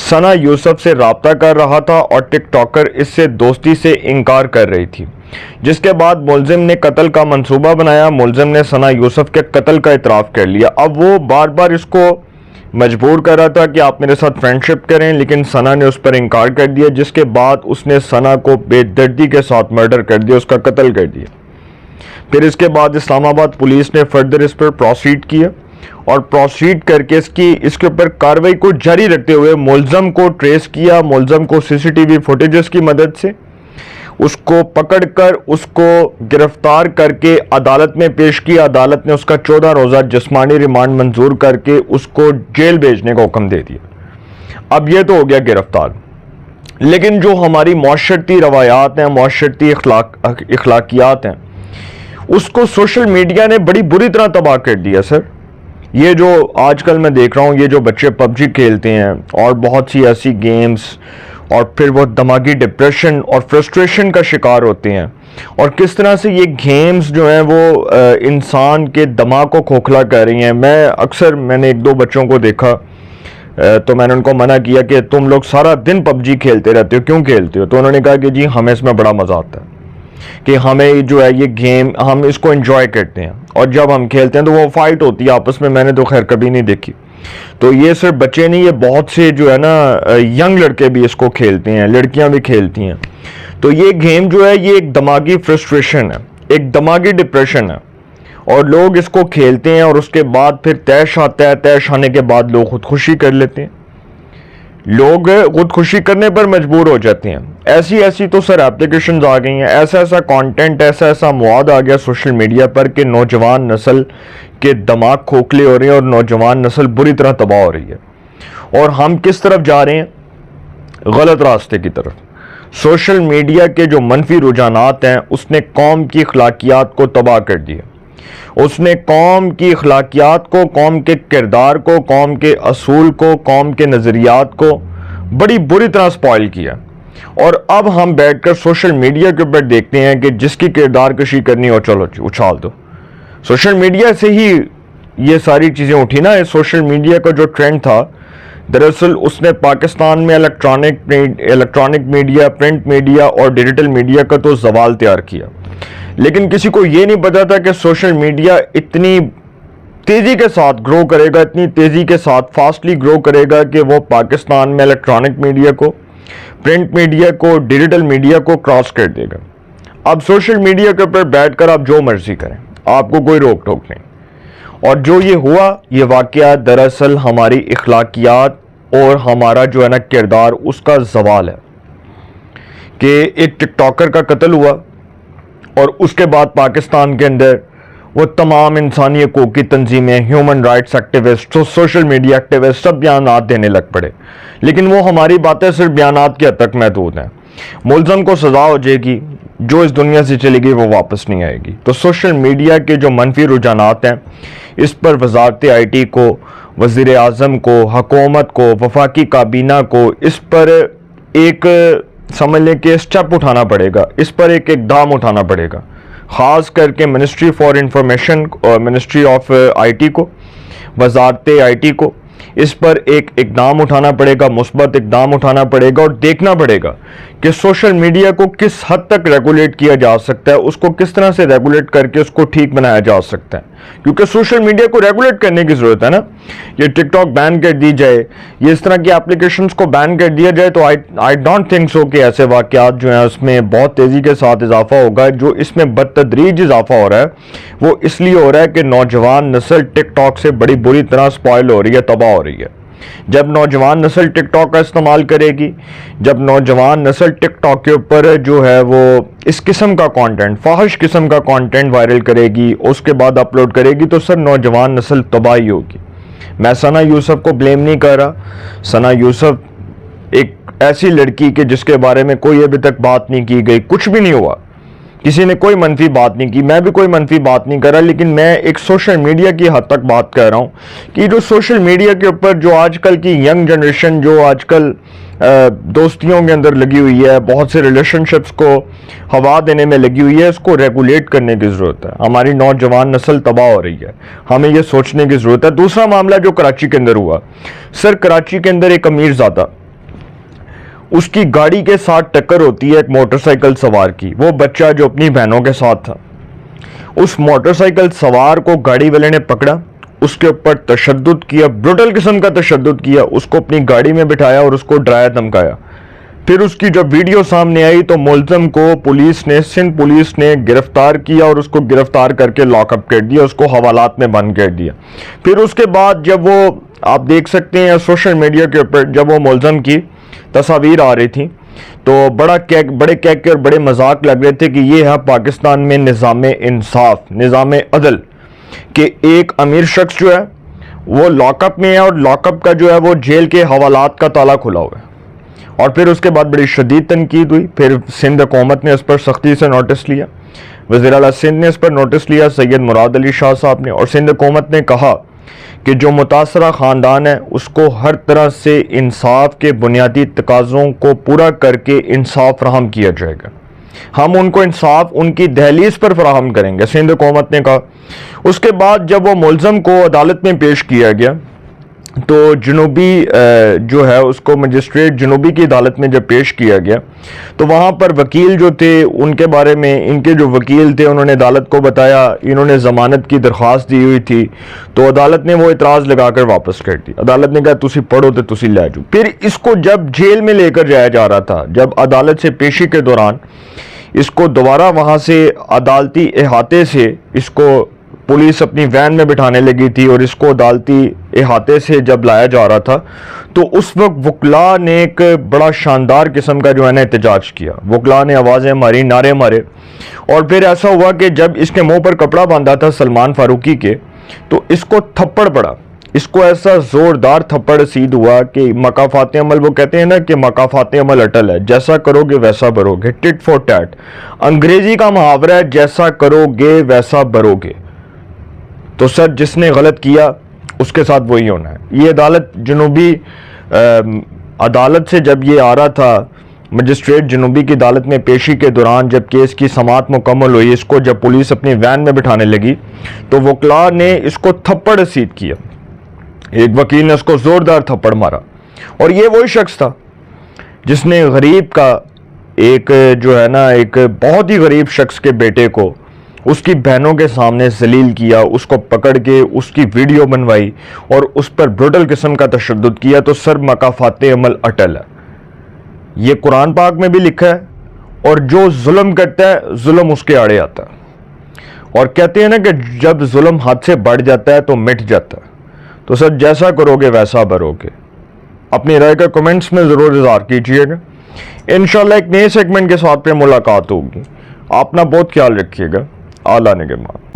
ثنا یوسف سے رابطہ کر رہا تھا اور ٹک ٹاکر اس سے دوستی سے انکار کر رہی تھی، جس کے بعد ملزم نے قتل کا منصوبہ بنایا۔ ملزم نے ثنا یوسف کے قتل کا اعتراف کر لیا۔ اب وہ بار بار اس کو مجبور کر رہا تھا کہ آپ میرے ساتھ فرینڈ شپ کریں، لیکن ثنا نے اس پر انکار کر دیا، جس کے بعد اس نے ثنا کو بے دردی کے ساتھ مرڈر کر دیا، اس کا قتل کر دیا۔ پھر اس کے بعد اسلام آباد پولیس نے فردر اس پر پروسیڈ کیا اور پروسیڈ کر کے اس کے اوپر کارروائی کو جاری رکھتے ہوئے ملزم کو ٹریس کیا۔ ملزم کو سی سی ٹی وی فوٹیجز کی مدد سے اس کو پکڑ کر اس کو گرفتار کر کے عدالت میں پیش کیا۔ عدالت نے اس کا 14 روزہ جسمانی ریمانڈ منظور کر کے اس کو جیل بھیجنے کا حکم دے دیا۔ اب یہ تو ہو گیا گرفتار، لیکن جو ہماری معاشرتی روایات ہیں، معاشرتی اخلاقیات ہیں، اس کو سوشل میڈیا نے بڑی بری طرح تباہ کر دیا سر۔ یہ جو آج کل میں دیکھ رہا ہوں، یہ جو بچے پب جی کھیلتے ہیں اور بہت سی ایسی گیمز، اور پھر وہ دماغی ڈپریشن اور فرسٹریشن کا شکار ہوتے ہیں، اور کس طرح سے یہ گیمز جو ہیں وہ انسان کے دماغ کو کھوکھلا کر رہی ہیں۔ میں نے ایک دو بچوں کو دیکھا تو میں نے ان کو منع کیا کہ تم لوگ سارا دن پب جی کھیلتے رہتے ہو، کیوں کھیلتے ہو؟ تو انہوں نے کہا کہ جی ہمیں اس میں بڑا مزہ آتا ہے، کہ ہمیں جو ہے یہ گیم ہم اس کو انجوائے کرتے ہیں، اور جب ہم کھیلتے ہیں تو وہ فائٹ ہوتی ہے آپس میں نے تو خیر کبھی نہیں دیکھی۔ تو یہ صرف بچے نہیں، یہ بہت سے جو ہے نا ینگ لڑکے بھی اس کو کھیلتے ہیں، لڑکیاں بھی کھیلتی ہیں۔ تو یہ گیم جو ہے یہ ایک دماغی فرسٹریشن ہے، ایک دماغی ڈپریشن ہے، اور لوگ اس کو کھیلتے ہیں اور اس کے بعد پھر طیش آتا ہے، طیش آنے کے بعد لوگ خودکشی کر لیتے ہیں، لوگ خودکشی کرنے پر مجبور ہو جاتے ہیں۔ ایسی تو سر اپلیکیشنز آ گئی ہیں، ایسا کانٹینٹ، ایسا مواد آ گیا سوشل میڈیا پر کہ نوجوان نسل کے دماغ کھوکھلے ہو رہے ہیں اور نوجوان نسل بری طرح تباہ ہو رہی ہے۔ اور ہم کس طرف جا رہے ہیں؟ غلط راستے کی طرف۔ سوشل میڈیا کے جو منفی رجحانات ہیں اس نے قوم کی اخلاقیات کو تباہ کر دیا، اس نے قوم کی اخلاقیات کو، قوم کے کردار کو، قوم کے اصول کو، قوم کے نظریات کو بڑی بری طرح سپوائل کیا۔ اور اب ہم بیٹھ کر سوشل میڈیا کے اوپر دیکھتے ہیں کہ جس کی کردار کشی کرنی ہو چلو اچھال دو۔ سوشل میڈیا سے ہی یہ ساری چیزیں اٹھی نا۔ سوشل میڈیا کا جو ٹرینڈ تھا دراصل اس نے پاکستان میں الیکٹرانک میڈیا، پرنٹ میڈیا اور ڈیجیٹل میڈیا کا تو زوال تیار کیا، لیکن کسی کو یہ نہیں پتا تھا کہ سوشل میڈیا اتنی تیزی کے ساتھ گرو کرے گا، اتنی تیزی کے ساتھ فاسٹلی گرو کرے گا کہ وہ پاکستان میں الیکٹرانک میڈیا کو، پرنٹ میڈیا کو، ڈیجیٹل میڈیا کو کراس کر دے گا۔ اب سوشل میڈیا کے اوپر بیٹھ کر آپ جو مرضی کریں، آپ کو کوئی روک ٹوک نہیں۔ اور جو یہ ہوا، یہ واقعہ دراصل ہماری اخلاقیات اور ہمارا جو ہے نا کردار، اس کا زوال ہے کہ ایک ٹک ٹاکر کا قتل ہوا، اور اس کے بعد پاکستان کے اندر وہ تمام انسانی حقوق کی تنظیمیں، human rights activist, social media activist سب بیانات دینے لگ پڑے، لیکن وہ ہماری باتیں صرف بیانات کی حد تک محدود ہیں۔ ملزم کو سزا ہو جائے گی، جو اس دنیا سے چلے گی وہ واپس نہیں آئے گی۔ تو سوشل میڈیا کے جو منفی رجحانات ہیں اس پر وزارت آئی ٹی کو، وزیر اعظم کو، حکومت کو، وفاقی کابینہ کو اس پر ایک سمجھ لیں کہ اسٹیپ اٹھانا پڑے گا، اس پر ایک اقدام اٹھانا پڑے گا، خاص کر کے منسٹری فار انفارمیشن اور منسٹری آف آئی ٹی کو، وزارت آئی ٹی کو اس پر ایک اقدام اٹھانا پڑے گا، مثبت اقدام اٹھانا پڑے گا، اور دیکھنا پڑے گا کہ سوشل میڈیا کو کس حد تک ریگولیٹ کیا جا سکتا ہے، اس کو کس طرح سے ریگولیٹ کر کے اس کو ٹھیک بنایا جا سکتا ہے، کیونکہ سوشل میڈیا کو ریگولیٹ کرنے کی ضرورت ہے نا۔ یہ ٹک ٹاک بین کر دی جائے، یہ اس طرح کی اپلیکیشنز کو بین کر دیا جائے تو آئی ڈونٹ تھنک سو کہ ایسے واقعات جو ہیں اس میں بہت تیزی کے ساتھ اضافہ ہوگا۔ جو اس میں بدتدریج اضافہ ہو رہا ہے وہ اس لیے ہو رہا ہے کہ نوجوان نسل ٹک ٹاک سے بڑی بری طرح سپوائل ہو رہی ہے، تباہ ہو رہی ہے۔ جب نوجوان نسل ٹک ٹاک کا استعمال کرے گی، جب نوجوان نسل ٹک ٹاک کے اوپر جو ہے وہ اس قسم کا کانٹینٹ، فاحش قسم کا کانٹینٹ وائرل کرے گی، اس کے بعد اپلوڈ کرے گی، تو سر نوجوان نسل تباہی ہوگی۔ میں ثنا یوسف کو بلیم نہیں کر رہا۔ ثنا یوسف ایک ایسی لڑکی کہ جس کے بارے میں کوئی ابھی تک بات نہیں کی گئی، کچھ بھی نہیں ہوا، کسی نے کوئی منفی بات نہیں کی، میں بھی کوئی منفی بات نہیں کر رہا، لیکن میں ایک سوشل میڈیا کی حد تک بات کر رہا ہوں کہ جو سوشل میڈیا کے اوپر جو آج کل کی ینگ جنریشن جو آج کل دوستیوں کے اندر لگی ہوئی ہے، بہت سے ریلیشن شپس کو ہوا دینے میں لگی ہوئی ہے، اس کو ریگولیٹ کرنے کی ضرورت ہے۔ ہماری نوجوان نسل تباہ ہو رہی ہے، ہمیں یہ سوچنے کی ضرورت ہے۔ دوسرا معاملہ جو کراچی کے اندر ہوا، سر کراچی کے اندر ایک امیر زادہ اس کی گاڑی کے ساتھ ٹکر ہوتی ہے ایک موٹر سائیکل سوار کی. وہ بچہ جو اپنی بہنوں کے ساتھ تھا, اس موٹر سائیکل سوار کو گاڑی والے نے پکڑا, اس کے اوپر تشدد کیا, بروٹل قسم کا تشدد کیا, اس کو اپنی گاڑی میں بٹھایا اور اس کو ڈرایا دھمکایا. پھر اس کی جب ویڈیو سامنے آئی تو ملزم کو سندھ پولیس نے گرفتار کیا اور اس کو گرفتار کر کے لاک اپ کر دیا, اس کو حوالات میں بند کر دیا. پھر اس کے بعد جب وہ, آپ دیکھ سکتے ہیں سوشل میڈیا کے اوپر جب وہ ملزم کی تصاویر آ رہی تھیں تو بڑے کہہ کے اور بڑے مذاق لگ رہے تھے کہ یہ ہے پاکستان میں نظام انصاف, نظام عدل, کہ ایک امیر شخص جو ہے وہ لاک اپ میں ہے اور لاک اپ کا جو ہے وہ جیل کے حوالات کا تالا کھلا ہوا ہے. اور پھر اس کے بعد بڑی شدید تنقید ہوئی. پھر سندھ حکومت نے اس پر سختی سے نوٹس لیا, وزیر اعلیٰ سندھ نے اس پر نوٹس لیا, سید مراد علی شاہ صاحب نے, اور سندھ حکومت نے کہا کہ جو متاثرہ خاندان ہے اس کو ہر طرح سے انصاف کے بنیادی تقاضوں کو پورا کر کے انصاف فراہم کیا جائے گا. ہم ان کو انصاف ان کی دہلیز پر فراہم کریں گے, سندھ حکومت نے کہا. اس کے بعد جب وہ ملزم کو عدالت میں پیش کیا گیا تو جنوبی جو ہے اس کو مجسٹریٹ جنوبی کی عدالت میں جب پیش کیا گیا تو وہاں پر وکیل جو تھے, ان کے بارے میں ان کے جو وکیل تھے انہوں نے عدالت کو بتایا انہوں نے ضمانت کی درخواست دی ہوئی تھی, تو عدالت نے وہ اعتراض لگا کر واپس کر دی. عدالت نے کہا تسی پڑھو تو تسی لے جاؤ. پھر اس کو جب جیل میں لے کر جایا جا رہا تھا, جب عدالت سے پیشی کے دوران اس کو دوبارہ وہاں سے عدالتی احاطے سے اس کو پولیس اپنی وین میں بٹھانے لگی تھی اور اس کو عدالتی احاطے سے جب لایا جا رہا تھا تو اس وقت وکلاء نے ایک بڑا شاندار قسم کا جو ہے نا احتجاج کیا. وکلاء نے آوازیں ماری, نعرے مارے, اور پھر ایسا ہوا کہ جب اس کے منہ پر کپڑا باندھا تھا سلمان فاروقی کے تو اس کو تھپڑ پڑا, اس کو ایسا زوردار تھپڑ رسید ہوا کہ مکافات عمل, وہ کہتے ہیں نا کہ مکافات عمل اٹل ہے, جیسا کرو گے ویسا بھرو گے, ٹٹ فور ٹیٹ انگریزی کا محاورہ ہے, جیسا کرو گے ویسا بھرو گے. تو سر جس نے غلط کیا اس کے ساتھ وہی ہونا ہے. یہ عدالت جنوبی عدالت سے جب یہ آ رہا تھا مجسٹریٹ جنوبی کی عدالت میں پیشی کے دوران جب کیس کی سماعت مکمل ہوئی, اس کو جب پولیس اپنی وین میں بٹھانے لگی تو وکلاء نے اس کو تھپڑ رسید کیا. ایک وکیل نے اس کو زوردار تھپڑ مارا, اور یہ وہی شخص تھا جس نے غریب کا ایک جو ہے نا ایک بہت ہی غریب شخص کے بیٹے کو اس کی بہنوں کے سامنے ذلیل کیا, اس کو پکڑ کے اس کی ویڈیو بنوائی اور اس پر بروٹل قسم کا تشدد کیا. تو سر مکافات عمل اٹل ہے, یہ قرآن پاک میں بھی لکھا ہے, اور جو ظلم کرتا ہے ظلم اس کے آڑے آتا ہے. اور کہتے ہیں نا کہ جب ظلم حد سے بڑھ جاتا ہے تو مٹ جاتا ہے. تو سر جیسا کرو گے ویسا بھرو گے. اپنی رائے کا کمنٹس میں ضرور اظہار کیجیے گا. انشاءاللہ ایک نئے سیگمنٹ کے ساتھ پہ ملاقات ہوگی. اپنا بہت خیال رکھیے گا. اعلیٰ نگہبان.